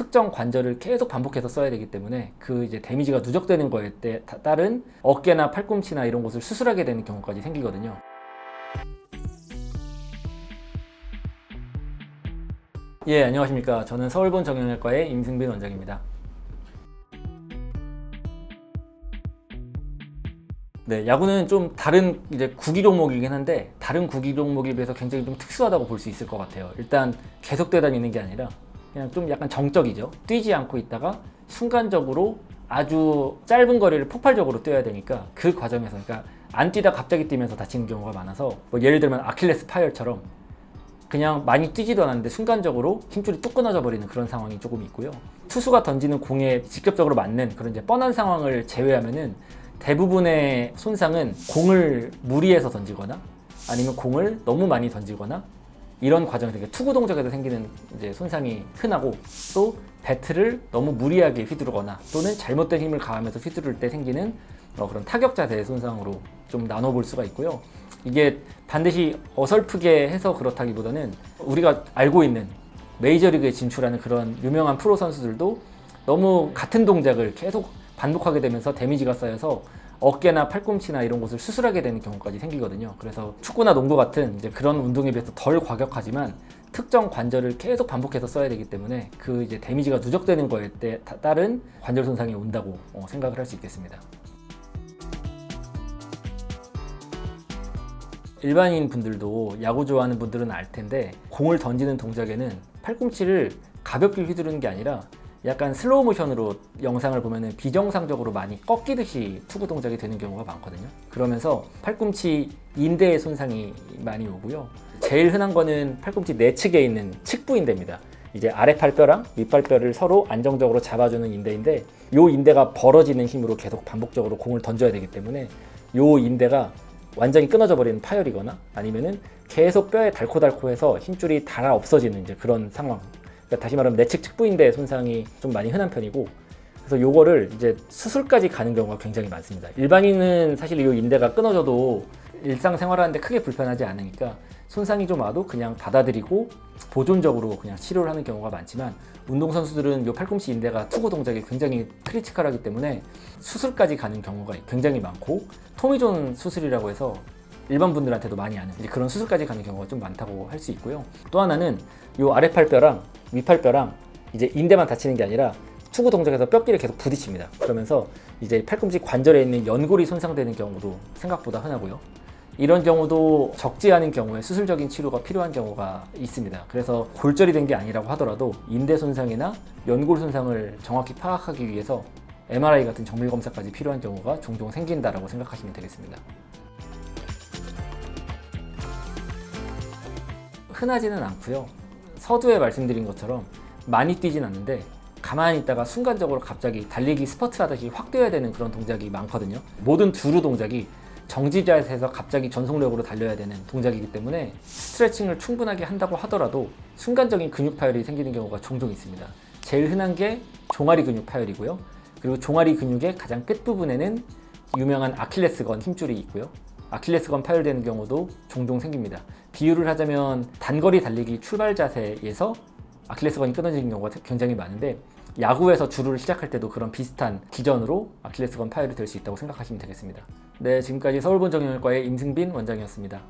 특정 관절을 계속 반복해서 써야 되기 때문에 그 이제 데미지가 누적되는 거에 따른 어깨나 팔꿈치나 이런 곳을 수술하게 되는 경우까지 생기거든요. 예, 안녕하십니까. 저는 서울본 정형외과의 임승빈 원장입니다. 네, 야구는 좀 다른 이제 구기 종목이긴 한데 다른 구기 종목에 비해서 굉장히 좀 특수하다고 볼 수 있을 것 같아요. 일단 계속 다니는 게 아니라 그냥 좀 약간 정적이죠. 뛰지 않고 있다가 순간적으로 아주 짧은 거리를 폭발적으로 뛰어야 되니까 그 과정에서 그러니까 안 뛰다 갑자기 뛰면서 다치는 경우가 많아서 뭐 예를 들면 아킬레스 파열처럼 그냥 많이 뛰지도 않았는데 순간적으로 힘줄이 뚝 끊어져 버리는 그런 상황이 조금 있고요. 투수가 던지는 공에 직접적으로 맞는 그런 이제 뻔한 상황을 제외하면은 대부분의 손상은 공을 무리해서 던지거나 아니면 공을 너무 많이 던지거나 이런 과정에서 투구 동작에서 생기는 이제 손상이 흔하고 또 배트를 너무 무리하게 휘두르거나 또는 잘못된 힘을 가하면서 휘두를 때 생기는 그런 타격 자세의 손상으로 좀 나눠볼 수가 있고요. 이게 반드시 어설프게 해서 그렇다기보다는 우리가 알고 있는 메이저리그에 진출하는 그런 유명한 프로 선수들도 너무 같은 동작을 계속 반복하게 되면서 데미지가 쌓여서 어깨나 팔꿈치나 이런 곳을 수술하게 되는 경우까지 생기거든요. 그래서 축구나 농구 같은 이제 그런 운동에 비해서 덜 과격하지만 특정 관절을 계속 반복해서 써야 되기 때문에 그 이제 데미지가 누적되는 거에 따른 관절 손상이 온다고 생각을 할 수 있겠습니다. 일반인 분들도 야구 좋아하는 분들은 알 텐데 공을 던지는 동작에는 팔꿈치를 가볍게 휘두르는 게 아니라 약간 슬로우 모션으로 영상을 보면은 비정상적으로 많이 꺾이듯이 투구 동작이 되는 경우가 많거든요. 그러면서 팔꿈치 인대의 손상이 많이 오고요. 제일 흔한 거는 팔꿈치 내측에 있는 측부 인대입니다. 이제 아래 팔뼈랑 윗팔뼈를 서로 안정적으로 잡아주는 인대인데 이 인대가 벌어지는 힘으로 계속 반복적으로 공을 던져야 되기 때문에 이 인대가 완전히 끊어져 버리는 파열이거나 아니면은 계속 뼈에 닳고닳고해서 힘줄이 닳아 없어지는 이제 그런 상황. 그러니까 다시 말하면 내측 측부인대 손상이 좀 많이 흔한 편이고 그래서 요거를 이제 수술까지 가는 경우가 굉장히 많습니다. 일반인은 사실 이 인대가 끊어져도 일상생활하는데 크게 불편하지 않으니까 손상이 좀 와도 그냥 받아들이고 보존적으로 그냥 치료를 하는 경우가 많지만 운동선수들은 이 팔꿈치 인대가 투구 동작이 굉장히 크리티컬하기 때문에 수술까지 가는 경우가 굉장히 많고 토미존 수술이라고 해서 일반 분들한테도 많이 아는 이제 그런 수술까지 가는 경우가 좀 많다고 할 수 있고요. 또 하나는 이 아래팔뼈랑 윗팔뼈랑 이제 인대만 다치는 게 아니라 투구 동작에서 뼈끼리 계속 부딪힙니다. 그러면서 이제 팔꿈치 관절에 있는 연골이 손상되는 경우도 생각보다 흔하고요. 이런 경우도 적지 않은 경우에 수술적인 치료가 필요한 경우가 있습니다. 그래서 골절이 된 게 아니라고 하더라도 인대 손상이나 연골 손상을 정확히 파악하기 위해서 MRI 같은 정밀 검사까지 필요한 경우가 종종 생긴다라고 생각하시면 되겠습니다. 흔하지는 않고요. 서두에 말씀드린 것처럼 많이 뛰진 않는데 가만히 있다가 순간적으로 갑자기 달리기 스퍼트 하듯이 확 뛰어야 되는 그런 동작이 많거든요. 모든 주루 동작이 정지 자세에서 갑자기 전속력으로 달려야 되는 동작이기 때문에 스트레칭을 충분하게 한다고 하더라도 순간적인 근육 파열이 생기는 경우가 종종 있습니다. 제일 흔한 게 종아리 근육 파열이고요. 그리고 종아리 근육의 가장 끝부분에는 유명한 아킬레스건 힘줄이 있고요. 아킬레스건 파열되는 경우도 종종 생깁니다. 비유를 하자면 단거리 달리기 출발 자세에서 아킬레스건이 끊어지는 경우가 굉장히 많은데 야구에서 주루를 시작할 때도 그런 비슷한 기전으로 아킬레스건 파열이 될 수 있다고 생각하시면 되겠습니다. 네, 지금까지 서울본 정형외과의 임승빈 원장이었습니다.